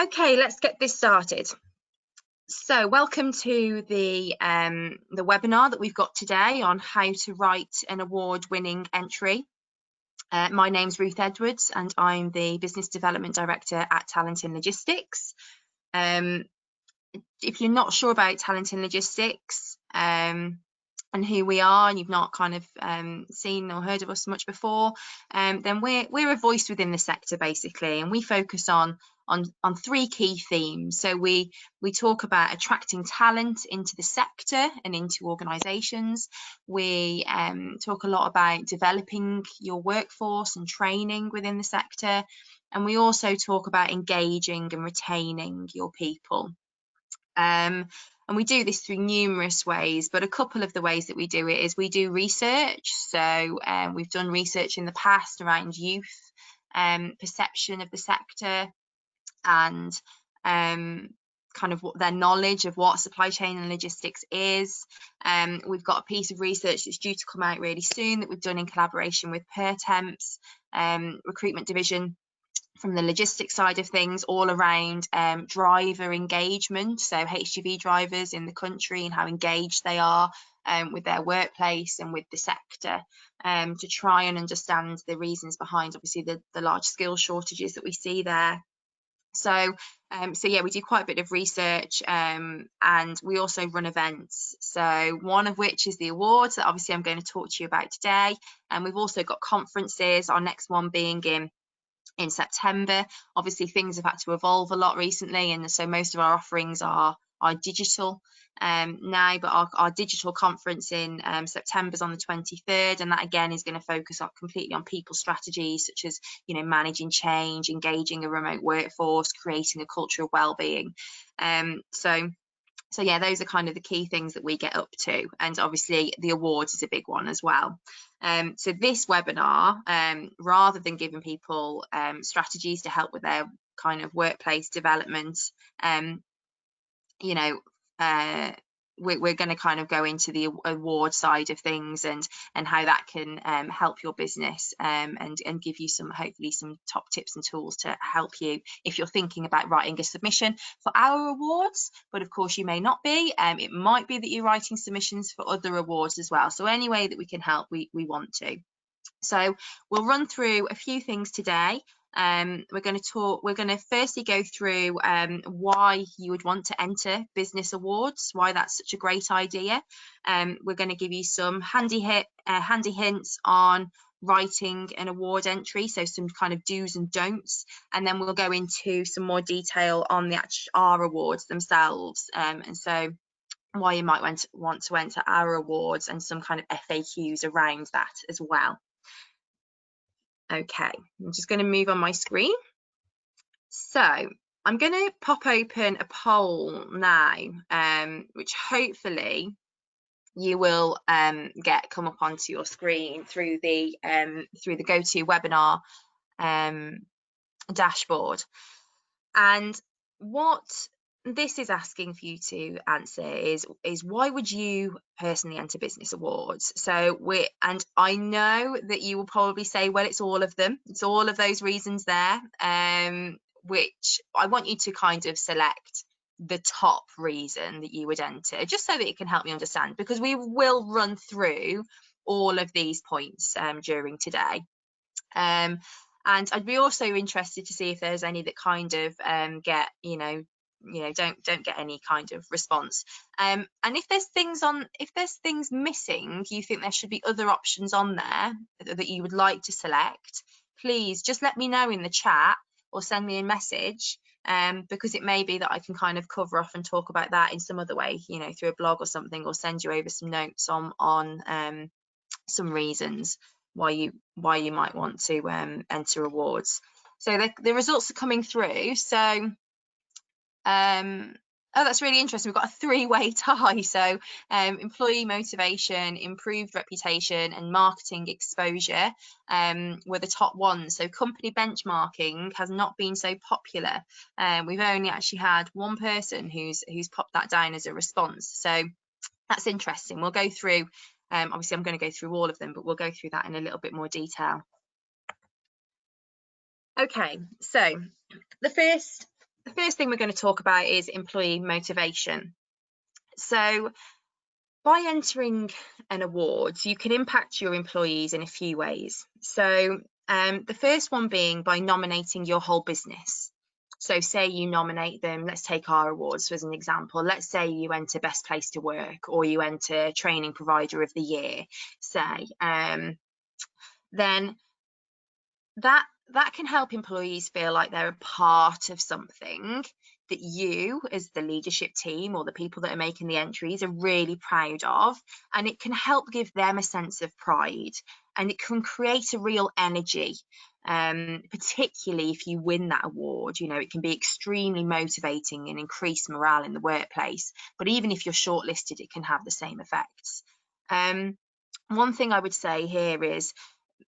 Okay, let's get this started. So welcome to the webinar that we've got today on how to write an award-winning entry. My name's Ruth Edwards and I'm the Business Development Director at Talentin Logistics. If you're not sure about Talentin Logistics and who we are, and you've not kind of seen or heard of us much before, then we're a voice within the sector basically, and we focus on three key themes. So we talk about attracting talent into the sector and into organisations. We talk a lot about developing your workforce and training within the sector, and we also talk about engaging and retaining your people. And we do this through numerous ways, but a couple of the ways that we do it is we do research. So we've done research in the past around youth perception of the sector and kind of what their knowledge of what supply chain and logistics is. We've got a piece of research that's due to come out really soon that we've done in collaboration with Pertemps recruitment division from the logistics side of things, all around driver engagement, so HGV drivers in the country and how engaged they are with their workplace and with the sector, to try and understand the reasons behind obviously the large skill shortages that we see there. So yeah, we do quite a bit of research, and we also run events. So one of which is the awards that obviously I'm going to talk to you about today, and we've also got conferences, our next one being in September. Obviously things have had to evolve a lot recently, and so most of our offerings are digital now, but our digital conference in September is on the 23rd, and that again is going to focus on completely on people strategies such as, you know, managing change, engaging a remote workforce, creating a culture of well-being. So yeah, those are kind of the key things that we get up to, and obviously the awards is a big one as well. So this webinar, rather than giving people strategies to help with their kind of workplace development, you know, we're going to kind of go into the award side of things and how that can help your business, and give you some, hopefully some top tips and tools to help you if you're thinking about writing a submission for our awards. But of course you may not be. It might be that you're writing submissions for other awards as well. So any way that we can help, we want to. So we'll run through a few things today. We're going to firstly go through why you would want to enter business awards, why that's such a great idea. We're going to give you some handy hints on writing an award entry, so some kind of do's and don'ts, and then we'll go into some more detail on our awards themselves, and so why you might want to enter our awards and some kind of FAQs around that as well. Okay, I'm just going to move on my screen. So I'm going to pop open a poll now, which hopefully you will come up onto your screen through the GoToWebinar dashboard. And what this is asking for you to answer is why would you personally enter business awards? So and I know that you will probably say, well, it's all of them, it's all of those reasons there, which I want you to kind of select the top reason that you would enter, just so that it can help me understand, because we will run through all of these points during today. And I'd be also interested to see if there's any that kind of get, don't get any kind of response. And if there's things missing, you think there should be other options on there that you would like to select, please just let me know in the chat or send me a message, because it may be that I can kind of cover off and talk about that in some other way, you know, through a blog or something, or send you over some notes on some reasons why you might want to enter awards. So the results are coming through. So oh, that's really interesting. We've got a three-way tie. So employee motivation, improved reputation, and marketing exposure were the top ones. So company benchmarking has not been so popular. We've only actually had one person who's popped that down as a response. So that's interesting. We'll go through, obviously I'm going to go through all of them, but we'll go through that in a little bit more detail. Okay, so the the first thing we're going to talk about is employee motivation. So by entering an award, you can impact your employees in a few ways. So the first one being by nominating your whole business. So say you nominate them, let's take our awards as an example. Let's say you enter Best Place to Work, or you enter Training Provider of the Year, say, then that can help employees feel like they're a part of something that you, as the leadership team or the people that are making the entries, are really proud of, and it can help give them a sense of pride, and it can create a real energy, particularly if you win that award. You know, it can be extremely motivating and increase morale in the workplace, but even if you're shortlisted, it can have the same effects. One thing I would say here is,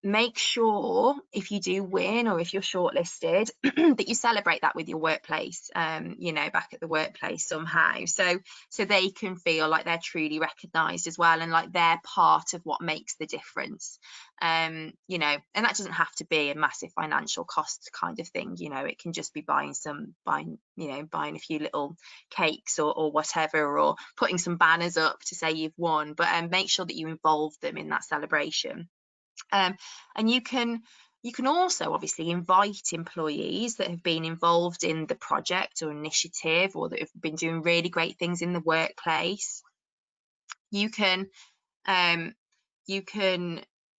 make sure if you do win or if you're shortlisted that you celebrate that with your workplace, you know, back at the workplace somehow, so they can feel like they're truly recognized as well, and like they're part of what makes the difference. You know, and that doesn't have to be a massive financial cost kind of thing. You know, it can just be buying a few little cakes or whatever, or putting some banners up to say you've won, but make sure that you involve them in that celebration. And you can also obviously invite employees that have been involved in the project or initiative, or that have been doing really great things in the workplace. You can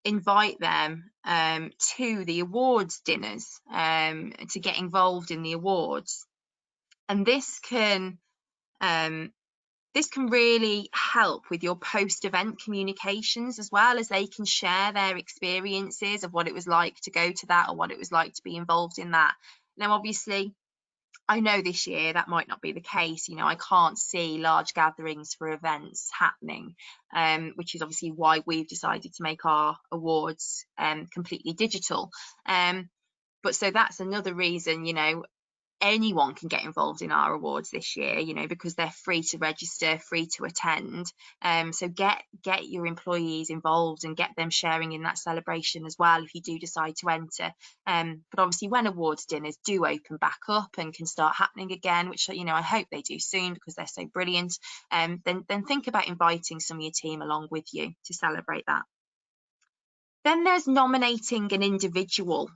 invite them to the awards dinners, to get involved in the awards, and this can really help with your post-event communications, as well, as they can share their experiences of what it was like to go to that, or what it was like to be involved in that. Now, obviously, I know this year that might not be the case. You know, I can't see large gatherings for events happening, which is obviously why we've decided to make our awards completely digital. But so that's another reason, you know, anyone can get involved in our awards this year, you know, because they're free to register, free to attend. So get your employees involved and get them sharing in that celebration as well if you do decide to enter. But obviously, when awards dinners do open back up and can start happening again, which, you know, I hope they do soon because they're so brilliant, then think about inviting some of your team along with you to celebrate that. Then there's nominating an individual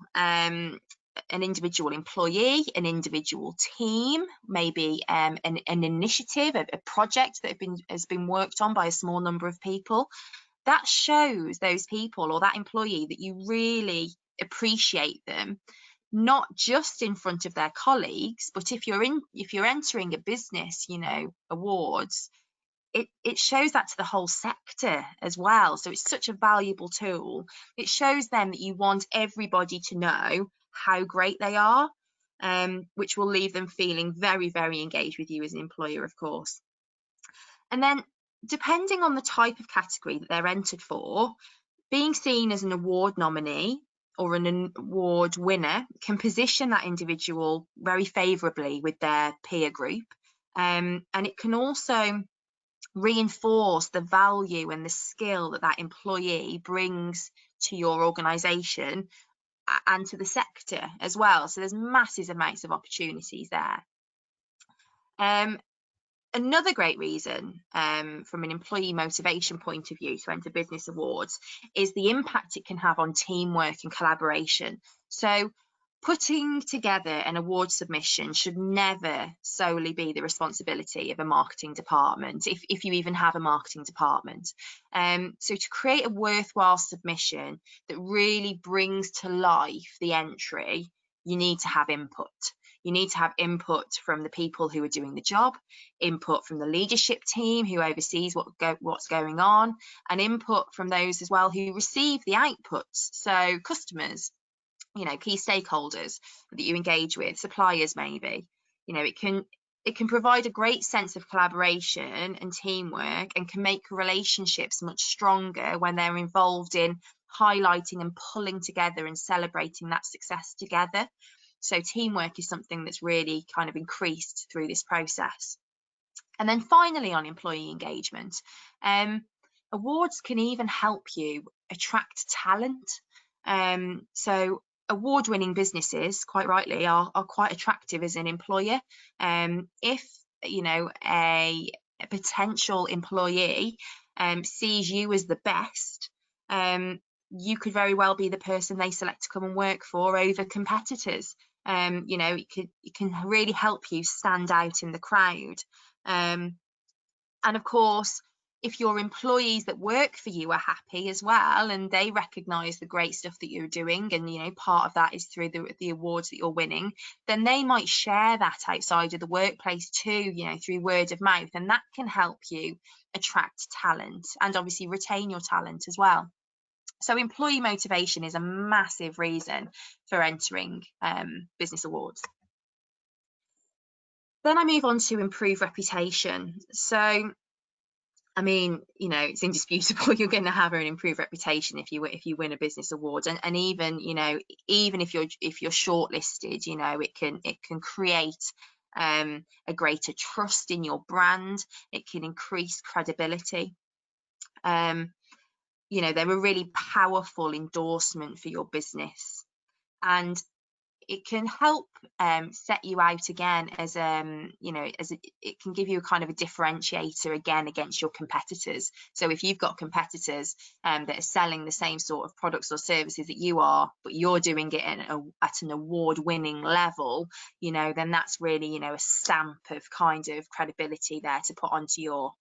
employee, an individual team, maybe an initiative, a project that has been worked on by a small number of people. That shows those people or that employee that you really appreciate them, not just in front of their colleagues, but if you're entering a business, you know, awards, it shows that to the whole sector as well. So it's such a valuable tool. It shows them that you want everybody to know how great they are, which will leave them feeling very, very engaged with you as an employer, of course. And then, depending on the type of category that they're entered for, being seen as an award nominee or an award winner can position that individual very favourably with their peer group. And it can also reinforce the value and the skill that that employee brings to your organisation and to the sector as well. So there's massive amounts of opportunities there. Another great reason from an employee motivation point of view to enter business awards is the impact it can have on teamwork and collaboration. So putting together an award submission should never solely be the responsibility of a marketing department, if you even have a marketing department. So to create a worthwhile submission that really brings to life the entry, you need to have input. You need to have input from the people who are doing the job, input from the leadership team who oversees what's going on, and input from those as well who receive the outputs. So customers, you know, key stakeholders that you engage with, suppliers maybe. You know, it can provide a great sense of collaboration and teamwork, and can make relationships much stronger when they're involved in highlighting and pulling together and celebrating that success together. So teamwork is something that's really kind of increased through this process. And then finally, on employee engagement, awards can even help you attract talent. So award-winning businesses, quite rightly, are quite attractive as an employer. If you know a potential employee sees you as the best, you could very well be the person they select to come and work for over competitors. You know, it can really help you stand out in the crowd. And of course, if your employees that work for you are happy as well, and they recognize the great stuff that you're doing, and you know, part of that is through the awards that you're winning, then they might share that outside of the workplace too, you know, through word of mouth, and that can help you attract talent and obviously retain your talent as well. So employee motivation is a massive reason for entering business awards. Then I move on to improve reputation. So I mean, you know, it's indisputable you're going to have an improved reputation if you win a business award, and even, you know, even if you're shortlisted, you know, it can create a greater trust in your brand. It can increase credibility. You know, they're a really powerful endorsement for your business, and it can help set you out again as you know, it can give you a kind of a differentiator again against your competitors. So if you've got competitors that are selling the same sort of products or services that you are, but you're doing it at an award-winning level, you know, then that's really, you know, a stamp of kind of credibility there to put onto your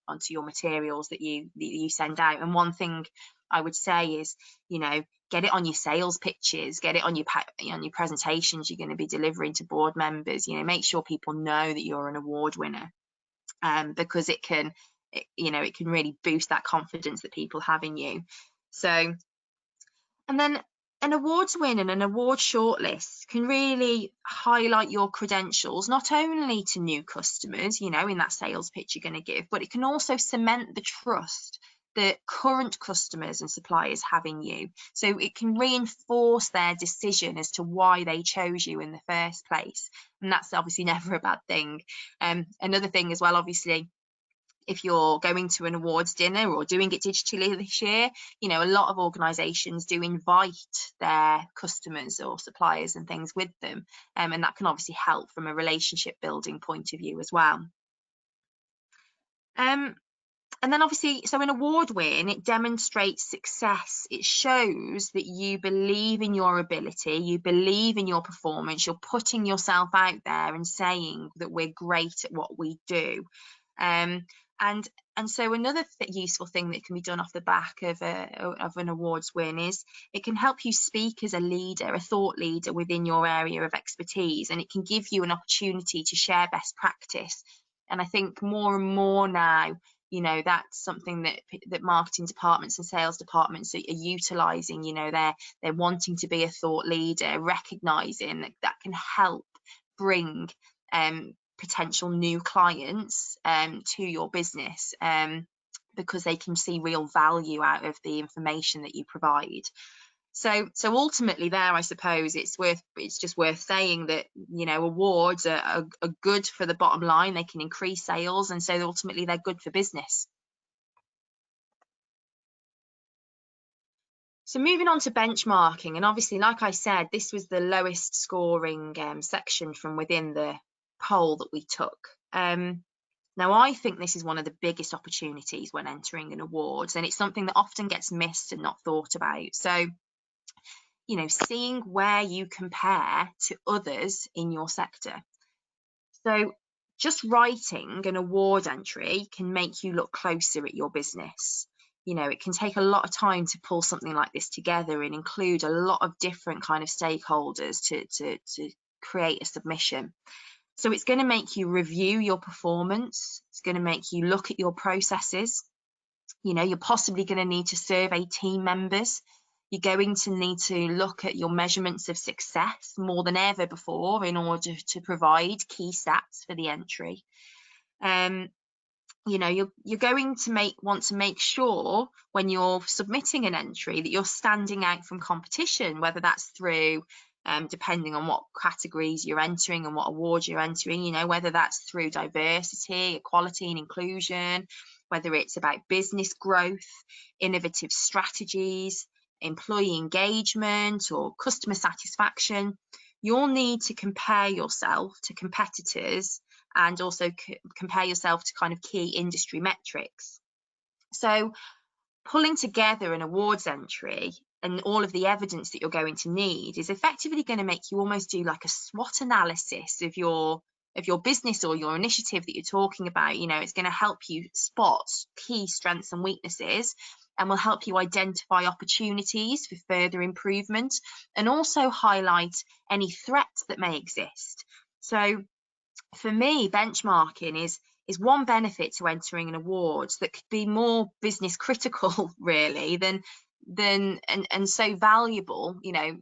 materials that you send out. And one thing I would say is, you know, get it on your sales pitches, get it on your presentations you're going to be delivering to board members. You know, make sure people know that you're an award winner, because it can really boost that confidence that people have in you. So, and then an awards win and an award shortlist can really highlight your credentials, not only to new customers, you know, in that sales pitch you're going to give, but it can also cement the trust that current customers and suppliers have in you. So it can reinforce their decision as to why they chose you in the first place. And that's obviously never a bad thing. Another thing as well, obviously, if you're going to an awards dinner or doing it digitally this year, you know, a lot of organisations do invite their customers or suppliers and things with them. And that can obviously help from a relationship building point of view as well. And then obviously, so an award win, it demonstrates success. It shows that you believe in your ability, you believe in your performance, you're putting yourself out there and saying that we're great at what we do. And so another useful thing that can be done off the back of an awards win is it can help you speak as a leader, a thought leader within your area of expertise, and it can give you an opportunity to share best practice. And I think more and more now, you know, that's something that marketing departments and sales departments are utilising. You know, they're wanting to be a thought leader, recognising that can help bring potential new clients to your business, because they can see real value out of the information that you provide. So ultimately there, I suppose it's just worth saying that, you know, awards are good for the bottom line. They can increase sales, and so ultimately they're good for business. So moving on to benchmarking, and obviously, like I said, this was the lowest scoring section from within the poll that we took. Now, I think this is one of the biggest opportunities when entering an awards, and it's something that often gets missed and not thought about. So, you know, seeing where you compare to others in your sector. So just writing an award entry can make you look closer at your business. You know, it can take a lot of time to pull something like this together and include a lot of different kind of stakeholders to create a submission. So it's going to make you review your performance. It's going to make you look at your processes. You know, you're possibly going to need to survey team members. You're going to need to look at your measurements of success more than ever before in order to provide key stats for the entry. You know, you're going to want to make sure when you're submitting an entry that you're standing out from competition, whether that's through depending on what categories you're entering and what awards you're entering, you know, whether that's through diversity, equality and inclusion, whether it's about business growth, innovative strategies, employee engagement or customer satisfaction, you'll need to compare yourself to competitors and also compare yourself to kind of key industry metrics. So pulling together an awards entry and all of the evidence that you're going to need is effectively going to make you almost do like a SWOT analysis of your business or your initiative that you're talking about. You know, it's going to help you spot key strengths and weaknesses, and will help you identify opportunities for further improvement, and also highlight any threats that may exist. So for me, benchmarking is one benefit to entering an awards that could be more business critical really and so valuable, you know,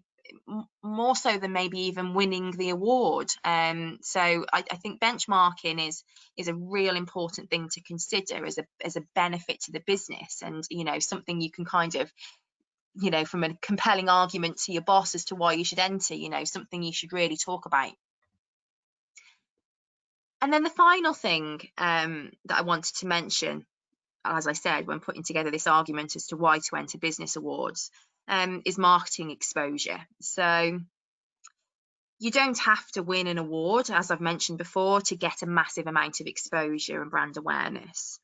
more so than maybe even winning the award. So I think benchmarking is a real important thing to consider as a benefit to the business, and you know, something you can kind of, you know, from a compelling argument to your boss as to why you should enter, you know, something you should really talk about. And then the final thing that I wanted to mention, as I said, when putting together this argument as to why to enter business awards, is marketing exposure. So you don't have to win an award, as I've mentioned before, to get a massive amount of exposure and brand awareness.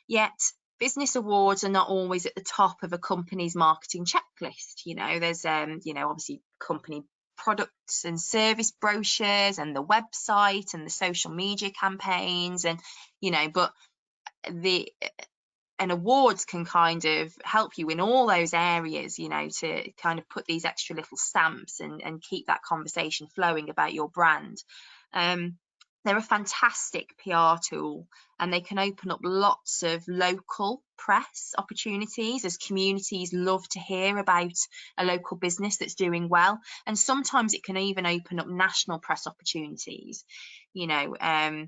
Yet business awards are not always at the top of a company's marketing checklist. You know, there's you know, obviously company products and service brochures and the website and the social media campaigns, and you know, but and awards can kind of help you in all those areas, you know, to kind of put these extra little stamps and keep that conversation flowing about your brand. They're a fantastic PR tool, and they can open up lots of local press opportunities, as communities love to hear about a local business that's doing well. And sometimes it can even open up national press opportunities. You know,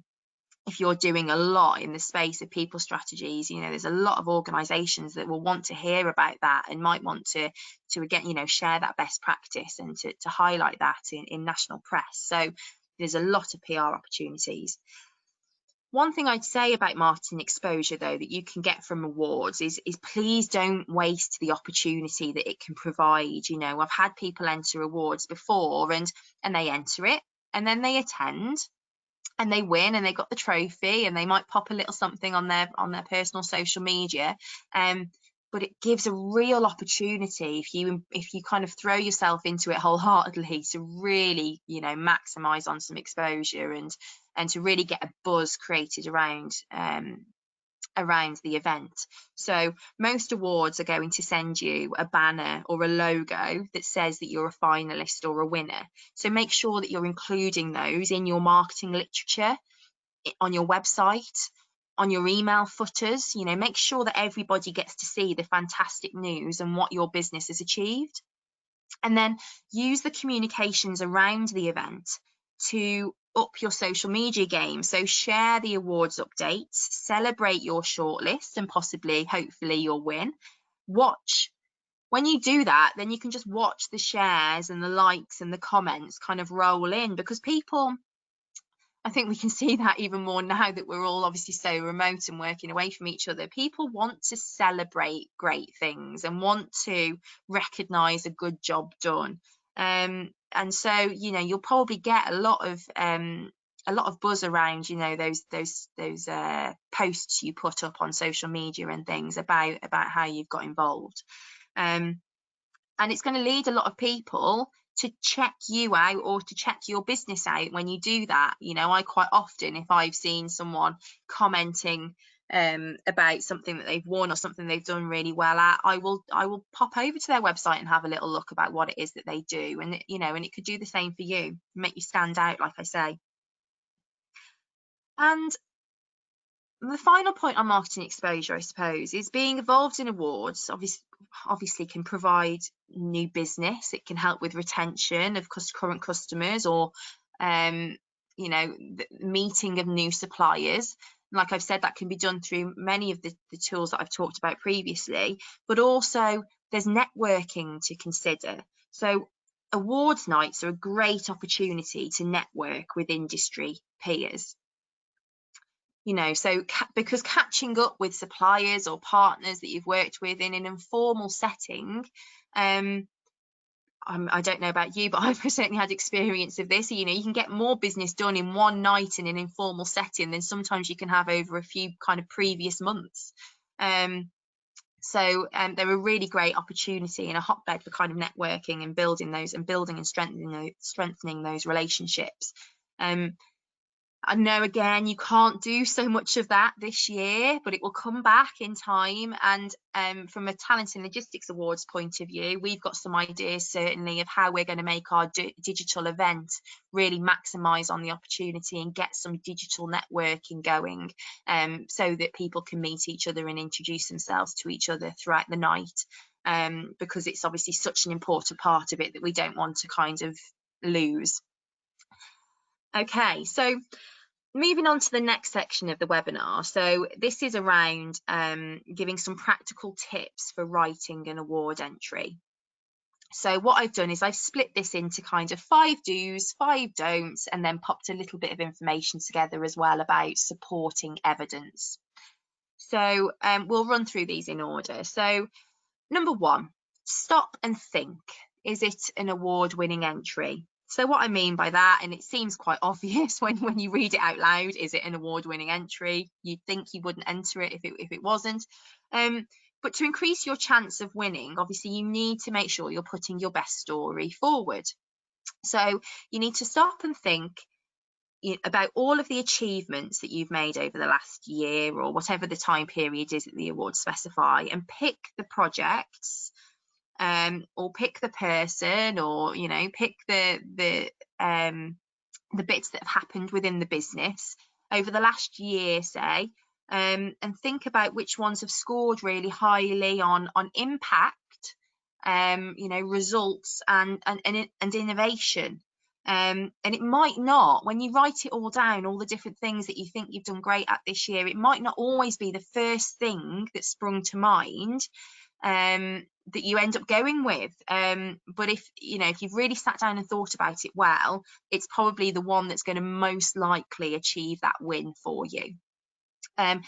if you're doing a lot in the space of people strategies, you know, there's a lot of organizations that will want to hear about that and might want to again, you know, share that best practice and to highlight that in national press. So there's a lot of PR opportunities. One thing I'd say about marketing exposure, though, that you can get from awards is please don't waste the opportunity that it can provide. You know, I've had people enter awards before and they enter it and then they attend and they win and they got the trophy and they might pop a little something on their personal social media. But it gives a real opportunity if you kind of throw yourself into it wholeheartedly to really, you know, maximize on some exposure and to really get a buzz created around the event. So most awards are going to send you a banner or a logo that says that you're a finalist or a winner. So make sure that you're including those in your marketing literature, on your website, on your email footers. You know, make sure that everybody gets to see the fantastic news and what your business has achieved. And then use the communications around the event to up your social media game. So share the awards updates, celebrate your shortlist and possibly, hopefully, your win. Watch. When you do that, then you can just watch the shares and the likes and the comments kind of roll in, because people, I think we can see that even more now that we're all obviously so remote and working away from each other. People want to celebrate great things and want to recognize a good job done. And so, you know, you'll probably get a lot of buzz around, you know, those posts you put up on social media and things about how you've got involved. And it's going to lead a lot of people to check you out or to check your business out when you do that. You know, I quite often, if I've seen someone commenting about something that they've won or something they've done really well at, I will pop over to their website and have a little look about what it is that they do. And you know, and it could do the same for you, make you stand out, like I say. And the final point on marketing exposure, I suppose, is being involved in awards obviously can provide new business. It can help with retention of current customers, or you know, the meeting of new suppliers. Like I've said, that can be done through many of the tools that I've talked about previously, but also there's networking to consider. So awards nights are a great opportunity to network with industry peers. You know, so because catching up with suppliers or partners that you've worked with in an informal setting, I don't know about you, but I've certainly had experience of this. You know, you can get more business done in one night in an informal setting than sometimes you can have over a few kind of previous months. So they're a really great opportunity and a hotbed for kind of networking and building and strengthening those relationships. I know, again, you can't do so much of that this year, but it will come back in time. And from a Talent and Logistics Awards point of view, we've got some ideas certainly of how we're going to make our digital event really maximise on the opportunity and get some digital networking going, so that people can meet each other and introduce themselves to each other throughout the night, because it's obviously such an important part of it that we don't want to kind of lose. Okay, so moving on to the next section of the webinar. So this is around giving some practical tips for writing an award entry. So what I've done is I've split this into kind of 5 do's, 5 don'ts, and then popped a little bit of information together as well about supporting evidence. So we'll run through these in order. So number 1, stop and think. Is it an award-winning entry? So what I mean by that, and it seems quite obvious when you read it out loud, is it an award-winning entry? You'd think you wouldn't enter it if it wasn't. But to increase your chance of winning, obviously you need to make sure you're putting your best story forward. So you need to stop and think about all of the achievements that you've made over the last year or whatever the time period is that the awards specify, and pick the projects, or pick the person, or pick the bits that have happened within the business over the last year, say, and think about which ones have scored really highly on impact, results and innovation. And it might not, when you write it all down, all the different things that you think you've done great at this year, it might not always be the first thing that sprung to mind that you end up going with. But if you've really sat down and thought about it well, it's probably the one that's going to most likely achieve that win for you. And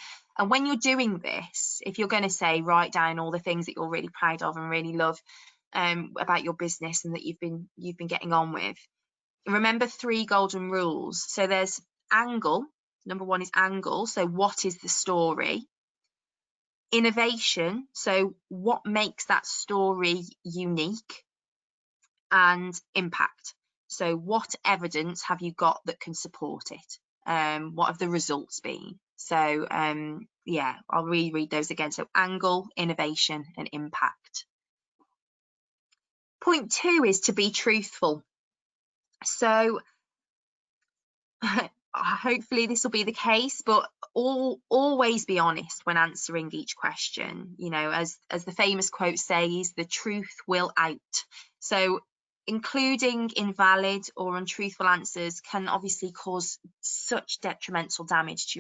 when you're doing this, if you're going to say, write down all the things that you're really proud of and really love about your business and that you've been getting on with, remember 3 golden rules. So there's angle. Number 1 is angle. So what is the story? Innovation. So what makes that story unique? And impact. So what evidence have you got that can support it? What have the results been? So yeah, I'll reread those again. So angle, innovation, and impact. Point 2 is to be truthful. So hopefully this will be the case, but always be honest when answering each question. As the famous quote says, the truth will out. So including invalid or untruthful answers can obviously cause such detrimental damage to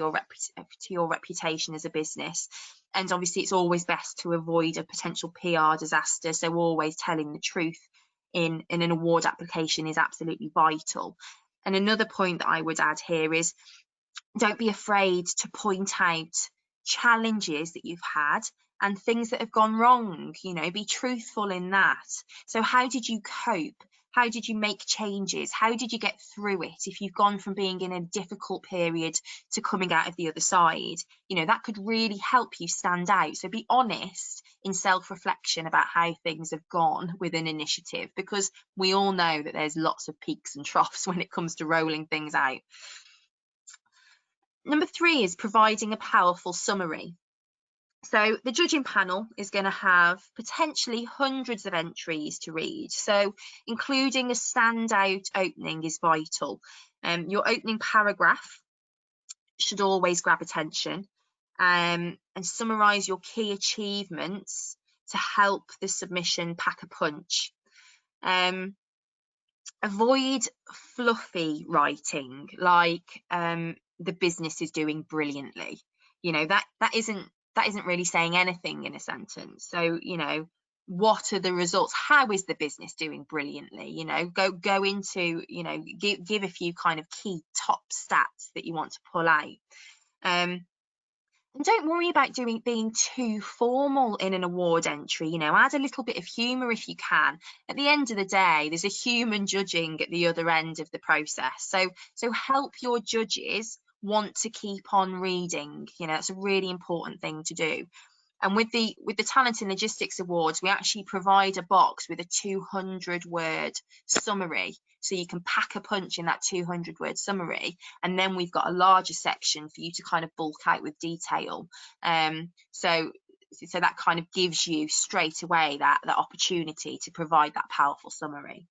your reputation as a business. And obviously it's always best to avoid a potential PR disaster. So always telling the truth in an award application is absolutely vital. And another point that I would add here is, don't be afraid to point out challenges that you've had and things that have gone wrong. Be truthful in that. So how did you cope? How did you make changes? How did you get through it? If you've gone from being in a difficult period to coming out of the other side, that could really help you stand out. So be honest in self-reflection about how things have gone with an initiative, because we all know that there's lots of peaks and troughs when it comes to rolling things out. Number 3 is providing a powerful summary. So the judging panel is going to have potentially hundreds of entries to read. So including a standout opening is vital. Your opening paragraph should always grab attention, and summarise your key achievements to help the submission pack a punch. Avoid fluffy writing like the business is doing brilliantly. That isn't really saying anything in a sentence. So what are the results? How is the business doing brilliantly? Go into give a few kind of key top stats that you want to pull out. And don't worry about being too formal in an award entry. You know, add a little bit of humour if you can. At the end of the day, there's a human judging at the other end of the process. So help your judges want to keep on reading. You know, that's a really important thing to do. And with the Talent in Logistics Awards, we actually provide a box with a 200-word summary. So you can pack a punch in that 200-word summary. And then we've got a larger section for you to kind of bulk out with detail. So that kind of gives you straight away that opportunity to provide that powerful summary.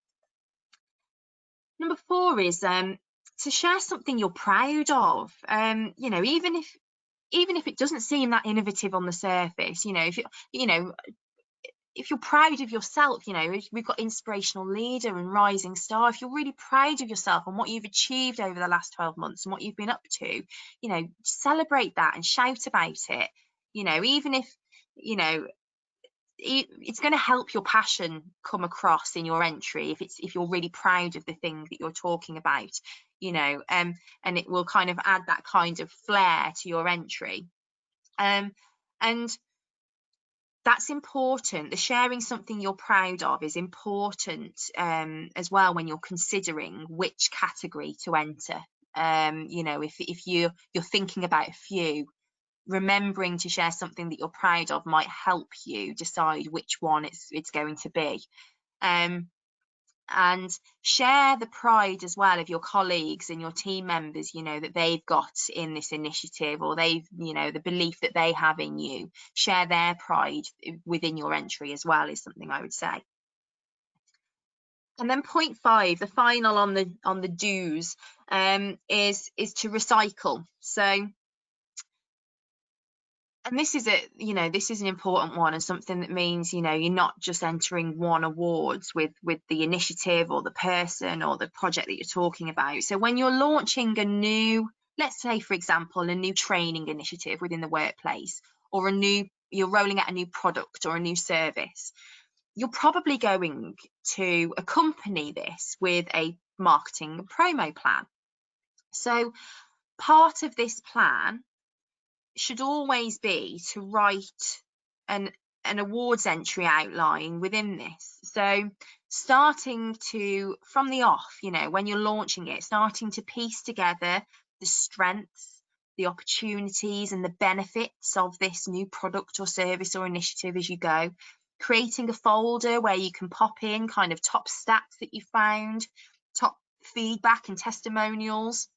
Number 4 is to share something you're proud of. You know, even if it doesn't seem that innovative on the surface, you know, if you're proud of yourself, you know, we've got Inspirational Leader and Rising Star. If you're really proud of yourself and what you've achieved over the last 12 months and what you've been up to, you know, celebrate that and shout about it. You know, even if, you know, it's going to help your passion come across in your entry if you're really proud of the thing that you're talking about, you know, and it will kind of add that kind of flair to your entry. And that's important. The sharing something you're proud of is important as well when you're considering which category to enter. You know, if you're thinking about a few, remembering to share something that you're proud of might help you decide which one it's going to be. And share the pride as well of your colleagues and your team members, you know, that they've got in this initiative, or they've, you know, the belief that they have in you. Share their pride within your entry as well is something I would say. And then point 5, the final on the do's, is to recycle. So, and this is an important one, and something that means, you know, you're not just entering one awards with the initiative or the person or the project that you're talking about. So when you're launching a new, let's say for example, a new training initiative within the workplace, or you're rolling out a new product or a new service, you're probably going to accompany this with a marketing promo plan. So part of this plan should always be to write an awards entry outline within this. So starting from the off, you know, when you're launching it, starting to piece together the strengths, the opportunities and the benefits of this new product or service or initiative as you go, creating a folder where you can pop in kind of top stats that you found, top feedback and testimonials,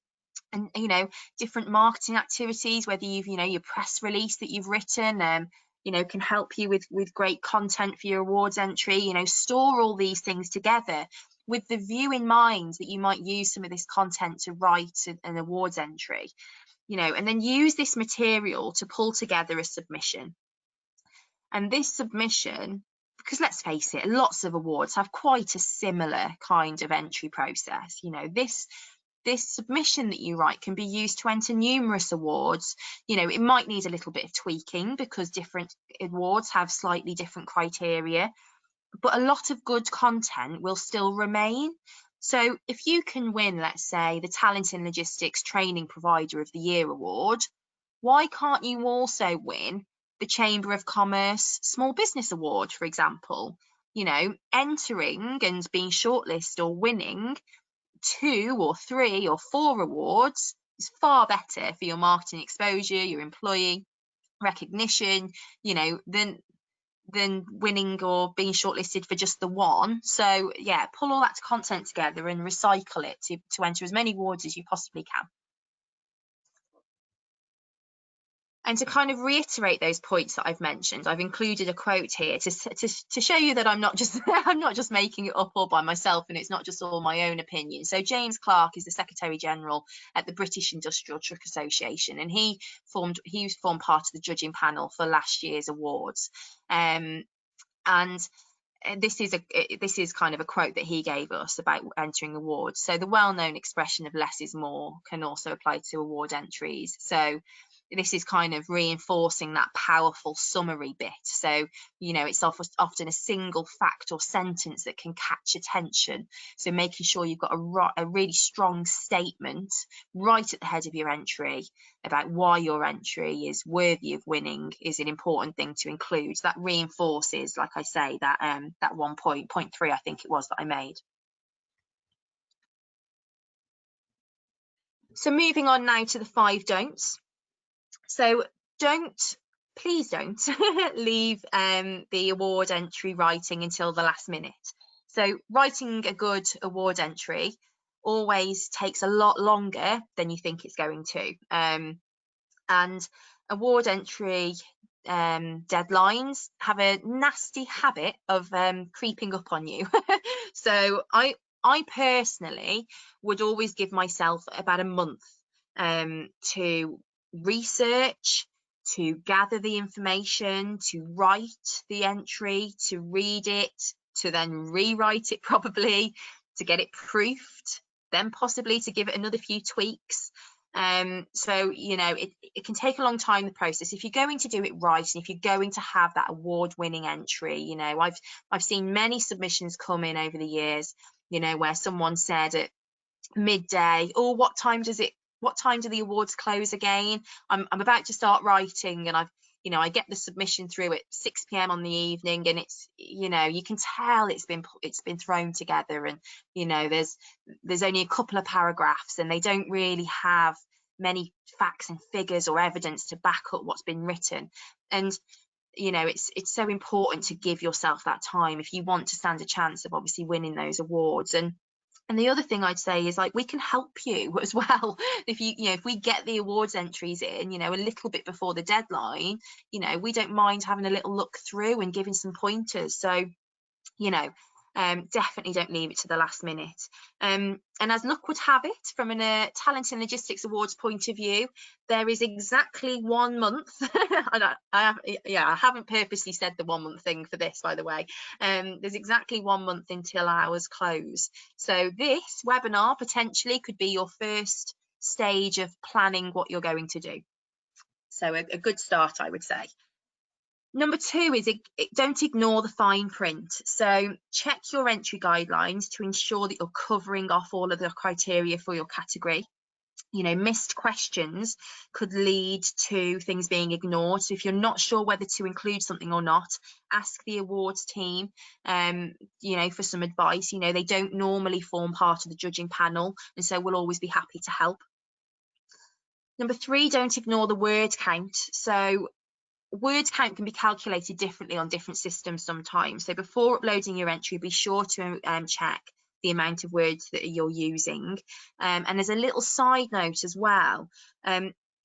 and, you know, different marketing activities, whether you've, you know, your press release that you've written, you know, can help you with great content for your awards entry. You know, store all these things together with the view in mind that you might use some of this content to write an awards entry, you know, and then use this material to pull together a submission. And this submission, because let's face it, lots of awards have quite a similar kind of entry process. You know, this submission that you write can be used to enter numerous awards. You know, it might need a little bit of tweaking because different awards have slightly different criteria, but a lot of good content will still remain. So if you can win, let's say, the Talent in Logistics Training Provider of the Year award, why can't you also win the Chamber of Commerce Small Business Award, for example? You know, entering and being shortlisted or winning 2 or 3 or 4 awards is far better for your marketing exposure, your employee recognition, you know, than winning or being shortlisted for just the one. So yeah, pull all that content together and recycle it to enter as many awards as you possibly can. And to kind of reiterate those points that I've mentioned, I've included a quote here to show you that I'm not just I'm not just making it up all by myself, and it's not just all my own opinion. So James Clark is the Secretary General at the British Industrial Truck Association, and he formed part of the judging panel for last year's awards. And this is kind of a quote that he gave us about entering awards. So the well-known expression of less is more can also apply to award entries. So this is kind of reinforcing that powerful summary bit. So, you know, it's often a single fact or sentence that can catch attention. So making sure you've got a really strong statement right at the head of your entry about why your entry is worthy of winning is an important thing to include. That reinforces, like I say, that that 1 point, point 3, I think it was, that I made. So moving on now to the 5 don'ts. So please don't leave the award entry writing until the last minute. So writing a good award entry always takes a lot longer than you think it's going to. And award entry deadlines have a nasty habit of creeping up on you. So I personally would always give myself about a month to research, to gather the information, to write the entry, to read it, to then rewrite it probably, to get it proofed, then possibly to give it another few tweaks. So, you know, it can take a long time, the process. If you're going to do it right, and if you're going to have that award-winning entry, you know, I've seen many submissions come in over the years, you know, where someone said at midday, oh, what time do the awards close again? I'm about to start writing, and I get the submission through at 6 p.m. on the evening, and it's, you know, you can tell it's been thrown together, and, you know, there's only a couple of paragraphs, and they don't really have many facts and figures or evidence to back up what's been written. And, you know, it's so important to give yourself that time if you want to stand a chance of obviously winning those awards. And the other thing I'd say is, like, we can help you as well. If if we get the awards entries in, you know, a little bit before the deadline, you know, we don't mind having a little look through and giving some pointers. So, you know, definitely don't leave it to the last minute. And as luck would have it, from a Talent and Logistics Awards point of view, there is exactly 1 month. And I haven't purposely said the 1 month thing for this, by the way. There's exactly 1 month until ours close. So this webinar potentially could be your first stage of planning what you're going to do. So a good start, I would say. Number 2 is don't ignore the fine print. So check your entry guidelines to ensure that you're covering off all of the criteria for your category. You know, missed questions could lead to things being ignored. So if you're not sure whether to include something or not, ask the awards team, you know, for some advice. You know, they don't normally form part of the judging panel, and so we'll always be happy to help. Number 3, don't ignore the word count. So word count can be calculated differently on different systems sometimes. So before uploading your entry, be sure to check the amount of words that you're using. And as a little side note as well,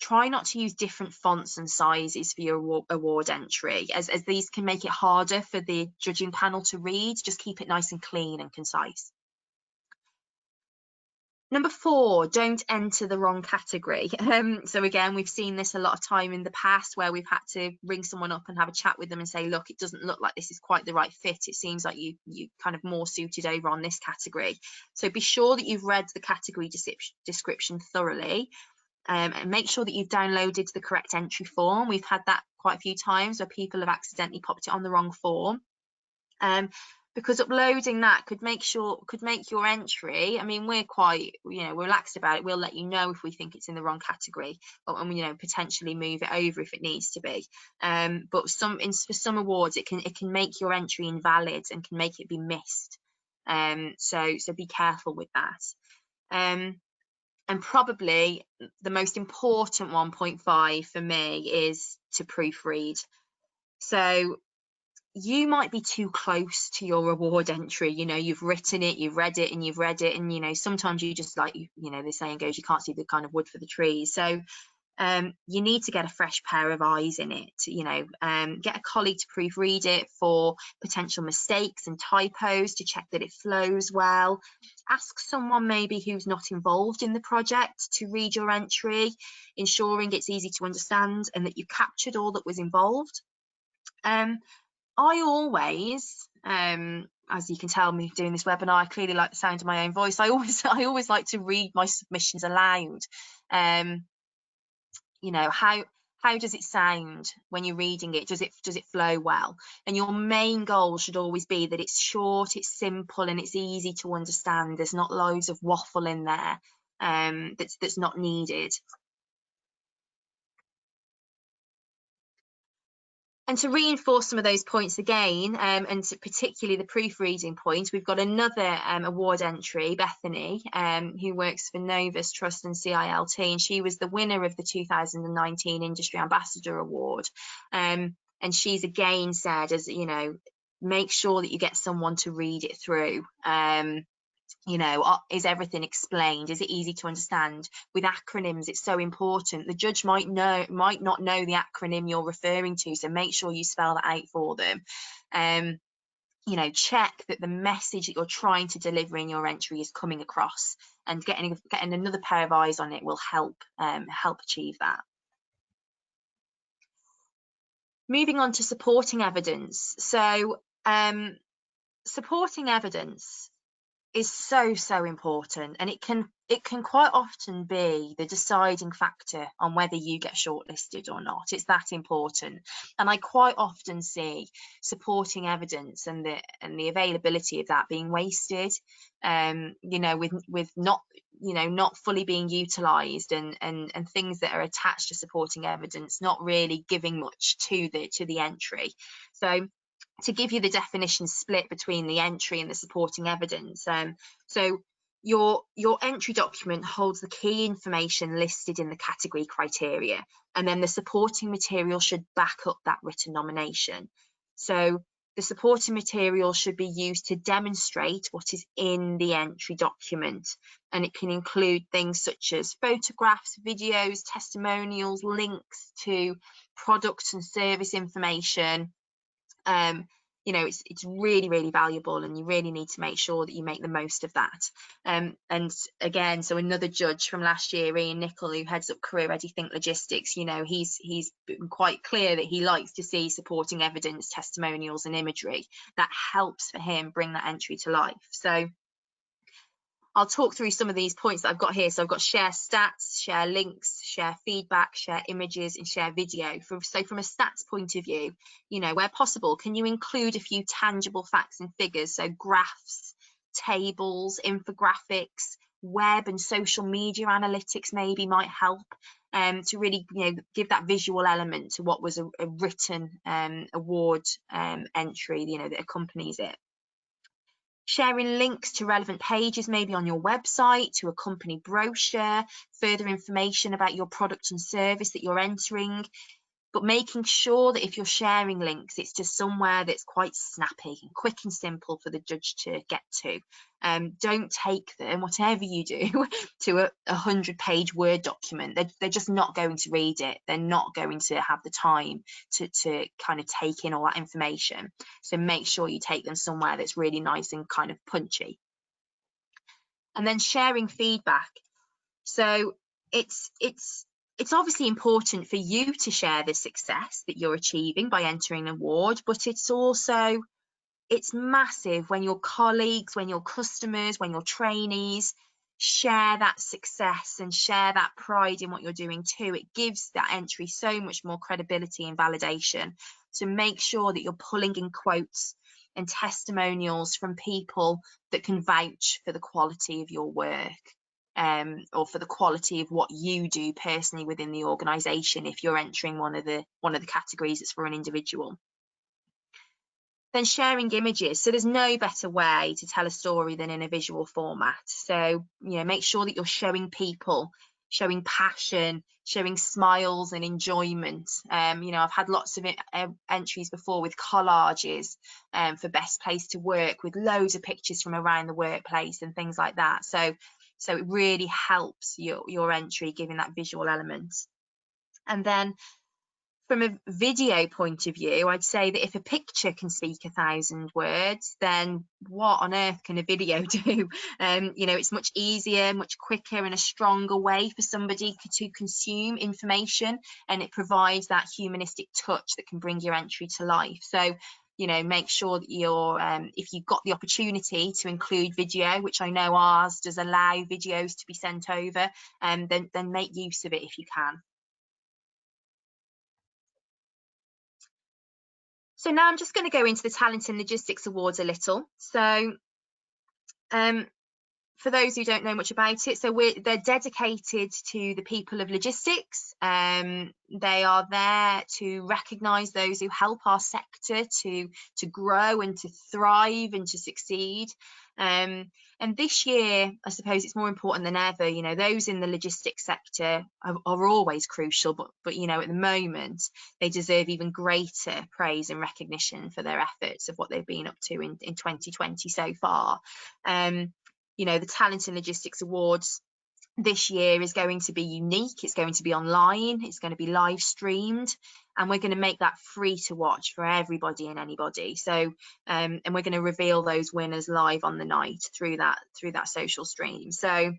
try not to use different fonts and sizes for your award entry, as these can make it harder for the judging panel to read. Just keep it nice and clean and concise. Number 4, don't enter the wrong category. So again, we've seen this a lot of time in the past, where we've had to ring someone up and have a chat with them and say, look, it doesn't look like this is quite the right fit. It seems like you kind of more suited over on this category. So be sure that you've read the category description thoroughly, and make sure that you've downloaded the correct entry form. We've had that quite a few times where people have accidentally popped it on the wrong form. Because uploading that could make your entry, I mean, we're quite, you know, we're relaxed about it. We'll let you know if we think it's in the wrong category, and, you know, potentially move it over if it needs to be. But for some awards, it can make your entry invalid and can make it be missed. So be careful with that. And probably the most important 1.5 for me is to proofread. So you might be too close to your award entry. You know, you've written it, you've read it, and you know, sometimes you just, like, you know, the saying goes, you can't see the kind of wood for the trees. So you need to get a fresh pair of eyes in it. You know, get a colleague to proofread it for potential mistakes and typos, to check that it flows well. Ask someone maybe who's not involved in the project to read your entry, ensuring it's easy to understand and that you captured all that was involved. I always, as you can tell me doing this webinar, I clearly like the sound of my own voice. I always like to read my submissions aloud. you know, how does it sound when you're reading it? Does it flow well? And your main goal should always be that it's short, it's simple, and it's easy to understand. There's not loads of waffle in there that's not needed. And to reinforce some of those points again, and particularly the proofreading point, we've got another award entry, Bethany, who works for Novus Trust and CILT, and she was the winner of the 2019 Industry Ambassador Award. And she's again said, as you know, make sure that you get someone to read it through. You know, is everything explained? Is it easy to understand? With acronyms, it's so important. The judge might not know the acronym you're referring to, so make sure you spell that out for them. You know, check that the message that you're trying to deliver in your entry is coming across, and getting another pair of eyes on it will help achieve that. Moving on to supporting evidence. So supporting evidence is so important, and it can quite often be the deciding factor on whether you get shortlisted or not. It's that important. And I quite often see supporting evidence and the availability of that being wasted, you know, with not, you know, not fully being utilized, and things that are attached to supporting evidence not really giving much to the entry. So to give you the definition split between the entry and the supporting evidence, so your entry document holds the key information listed in the category criteria, and then the supporting material should back up that written nomination. So the supporting material should be used to demonstrate what is in the entry document, and it can include things such as photographs, videos, testimonials, links to product and service information. You know, it's really valuable, and you really need to make sure that you make the most of that. And again, so another judge from last year, Ian Nicol, who heads up Career Ready Think Logistics, you know, he's been quite clear that he likes to see supporting evidence, testimonials and imagery. That helps for him bring that entry to life. So I'll talk through some of these points that I've got here. So I've got share stats, share links, share feedback, share images, and share video. So from a stats point of view, you know, where possible, can you include a few tangible facts and figures? So graphs, tables, infographics, web and social media analytics maybe might help to really, you know, give that visual element to what was a written award entry, you know, that accompanies it. Sharing links to relevant pages, maybe on your website, to a company brochure, further information about your product and service that you're entering, but making sure that if you're sharing links, it's just somewhere that's quite snappy and quick and simple for the judge to get to. Don't take them, whatever you do, to a 100-page Word document. They're just not going to read it. They're not going to have the time to kind of take in all that information. So make sure you take them somewhere that's really nice and kind of punchy. And then sharing feedback. So it's obviously important for you to share the success that you're achieving by entering an award, but it's massive when your colleagues, when your customers, when your trainees share that success and share that pride in what you're doing too. It gives that entry so much more credibility and validation. So make sure that you're pulling in quotes and testimonials from people that can vouch for the quality of your work. Or for the quality of what you do personally within the organisation, if you're entering one of the categories that's for an individual. Then sharing images. So there's no better way to tell a story than in a visual format. So, you know, make sure that you're showing people, showing passion, showing smiles and enjoyment. You know, I've had lots of entries before with collages for best place to work, with loads of pictures from around the workplace and things like that. So it really helps your entry, giving that visual element. And then from a video point of view, I'd say that if a picture can speak 1,000 words, then what on earth can a video do? You know, it's much easier, much quicker, and a stronger way for somebody to consume information, and it provides that humanistic touch that can bring your entry to life. So, you know, make sure that you're, if you've got the opportunity to include video, which I know ours does allow videos to be sent over, then make use of it if you can. So now I'm just going to go into the Talent and Logistics Awards a little. So for those who don't know much about it, so they're dedicated to the people of logistics. They are there to recognise those who help our sector to grow and to thrive and to succeed. And this year, I suppose it's more important than ever. You know, those in the logistics sector are always crucial, but you know, at the moment, they deserve even greater praise and recognition for their efforts of what they've been up to in 2020 so far. You know, the Talent and Logistics Awards this year is going to be unique. It's going to be online. It's going to be live streamed, and we're going to make that free to watch for everybody and anybody. So, and we're going to reveal those winners live on the night through that social stream. So,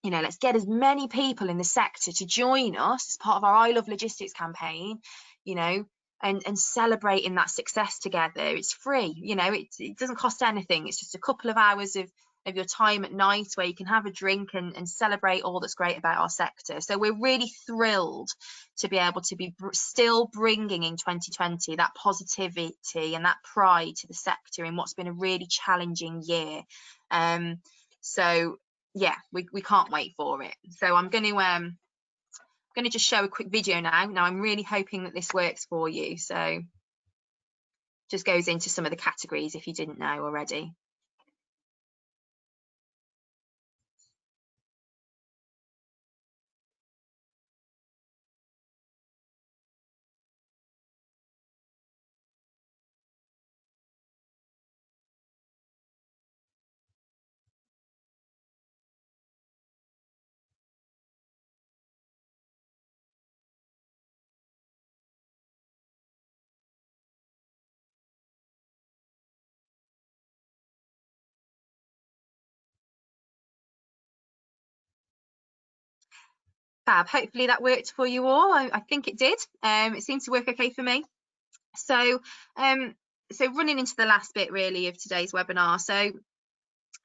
you know, let's get as many people in the sector to join us as part of our I Love Logistics campaign. You know, and celebrating that success together. It's free. You know, it doesn't cost anything. It's just a couple of hours of your time at night where you can have a drink and celebrate all that's great about our sector. So we're really thrilled to be able to be still bringing in 2020 that positivity and that pride to the sector in what's been a really challenging year. So yeah, we can't wait for it. So I'm going to just show a quick video now. Now I'm really hoping that this works for you. So just goes into some of the categories if you didn't know already. Fab. Hopefully that worked for you all. I think it did. It seemed to work okay for me. So, so running into the last bit really of today's webinar. So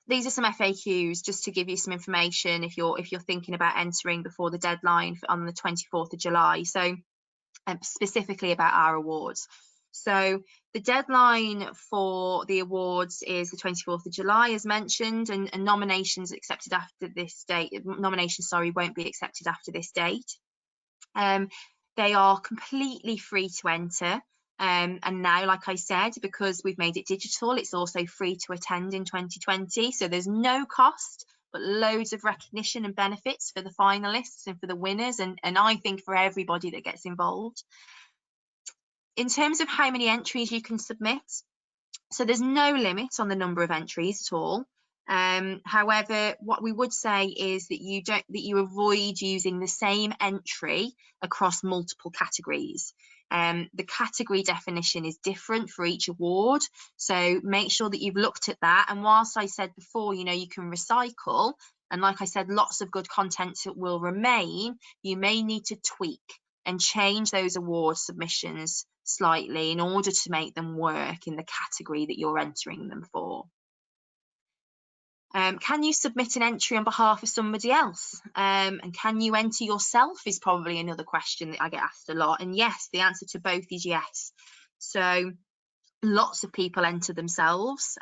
these are some FAQs just to give you some information if you're thinking about entering before the deadline on the 24th of July. So specifically about our awards. So the deadline for the awards is the 24th of July, as mentioned, and nominations accepted after this date. Nominations, sorry, won't be accepted after this date. They are completely free to enter. And now, like I said, because we've made it digital, it's also free to attend in 2020. So there's no cost, but loads of recognition and benefits for the finalists and for the winners, and I think for everybody that gets involved. In terms of how many entries you can submit, so there's no limit on the number of entries at all. However, what we would say is that you avoid using the same entry across multiple categories. The category definition is different for each award, so make sure that you've looked at that. And whilst I said before, you know, you can recycle, and like I said, lots of good content will remain, you may need to tweak and change those award submissions slightly in order to make them work in the category that you're entering them for. Can you submit an entry on behalf of somebody else? And can you enter yourself is probably another question that I get asked a lot. And yes, the answer to both is yes. So lots of people enter themselves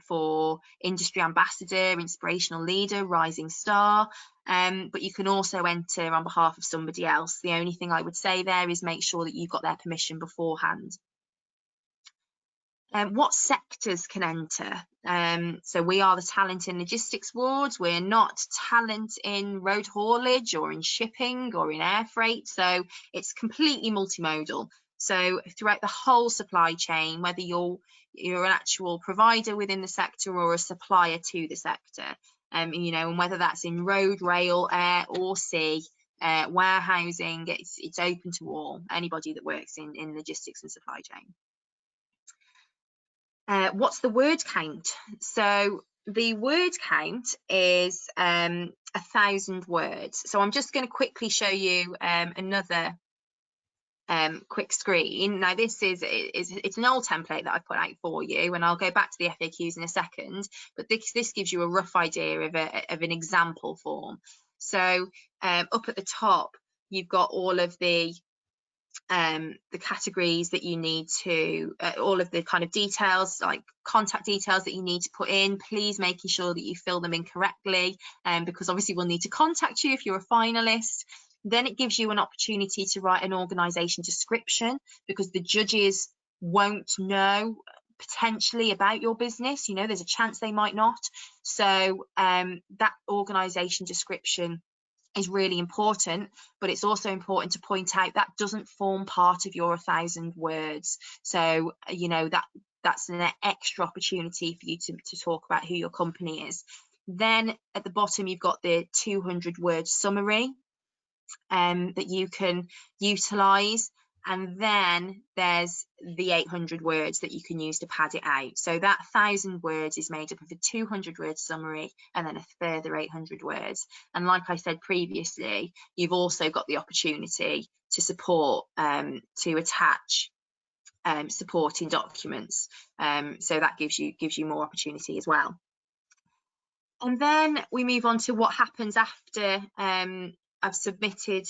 for industry ambassador, inspirational leader, rising star, but you can also enter on behalf of somebody else. The only thing I would say there is make sure that you've got their permission beforehand. What sectors can enter? So we are the Talent in Logistics Awards. We're not talent in road haulage or in shipping or in air freight. So it's completely multimodal. So throughout the whole supply chain, whether you're an actual provider within the sector or a supplier to the sector, you know, and whether that's in road, rail, air or sea, warehousing, it's open to all, anybody that works in logistics and supply chain. What's the word count? So the word count is 1,000 words. So I'm just going to quickly show you another quick screen. Now this it's an old template that I put out for you, and I'll go back to the FAQs in a second, but this gives you a rough idea of an example form. So up at the top you've got all of the the categories that you need to, all of the kind of details, like contact details that you need to put in, please making sure that you fill them in correctly, because obviously we'll need to contact you if you're a finalist. Then it gives you an opportunity to write an organisation description, because the judges won't know potentially about your business. You know, there's a chance they might not. So that organisation description is really important, but it's also important to point out that doesn't form part of your 1,000 words. So, you know, that's an extra opportunity for you to talk about who your company is. Then at the bottom, you've got the 200 word summary that you can utilize. And then there's the 800 words that you can use to pad it out. So that 1,000 words is made up of a 200 word summary and then a further 800 words. And like I said previously, you've also got the opportunity to support, to attach supporting documents. So that gives you more opportunity as well. And then we move on to what happens after I've submitted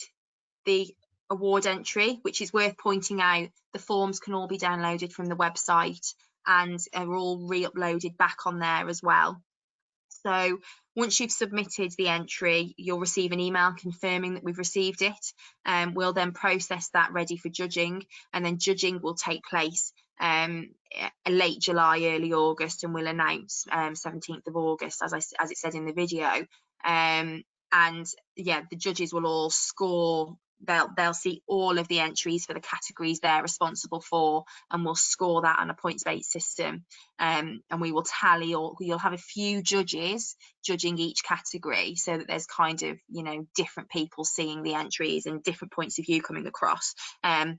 the award entry, which is worth pointing out. The forms can all be downloaded from the website and are all re-uploaded back on there as well. So once you've submitted the entry, you'll receive an email confirming that we've received it. We'll then process that ready for judging, and then judging will take place late July, early August, and we'll announce 17th of August, as it said in the video. And yeah, the judges will all score. They'll see all of the entries for the categories they're responsible for, and we'll score that on a points-based system. And we will tally, or you'll have a few judges judging each category, so that there's kind of, you know, different people seeing the entries and different points of view coming across. And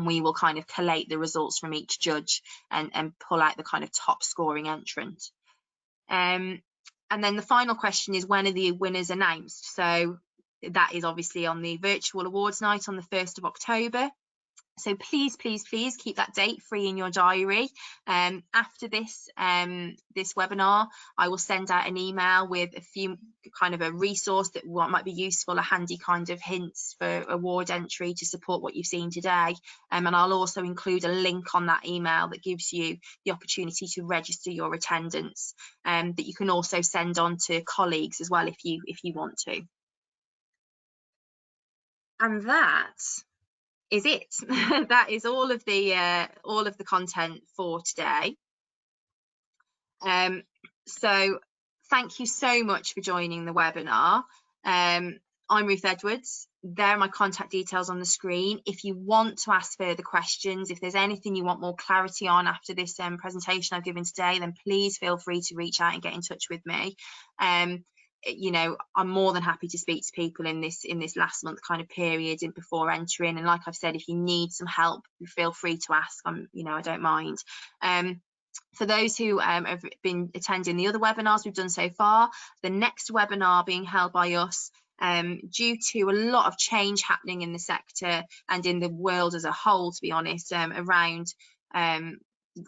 we will kind of collate the results from each judge and pull out the kind of top scoring entrant. And then the final question is, when are the winners announced? So that is obviously on the virtual awards night on the 1st of October. So please, please, please keep that date free in your diary. After this webinar, I will send out an email with a few kind of a resource that might be useful, a handy kind of hints for award entry to support what you've seen today. And I'll also include a link on that email that gives you the opportunity to register your attendance, that you can also send on to colleagues as well if you want to. And that is it. That is all of the content for today. So thank you so much for joining the webinar. I'm Ruth Edwards. There are my contact details on the screen. If you want to ask further questions, if there's anything you want more clarity on after this presentation I've given today, then please feel free to reach out and get in touch with me. You know, I'm more than happy to speak to people in this last month kind of period and before entering. And like I've said, if you need some help, feel free to ask. You know, I don't mind. For those who have been attending the other webinars we've done so far, the next webinar being held by us, due to a lot of change happening in the sector and in the world as a whole, to be honest, around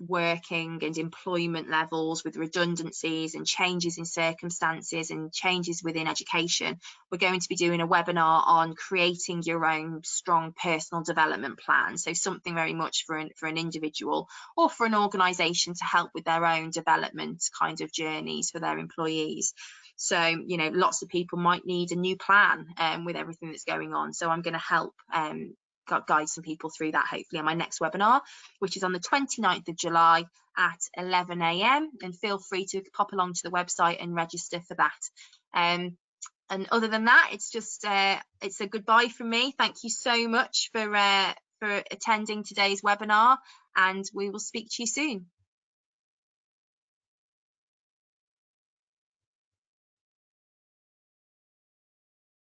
working and employment levels with redundancies and changes in circumstances and changes within education, we're going to be doing a webinar on creating your own strong personal development plan. So something very much for an individual or for an organisation to help with their own development kind of journeys for their employees. So, you know, lots of people might need a new plan with everything that's going on. So I'm going to help guide some people through that hopefully on my next webinar, which is on the 29th of July at 11 AM, and feel free to pop along to the website and register for that. And other than that, it's just it's a goodbye from me. Thank you so much for attending today's webinar, and we will speak to you soon.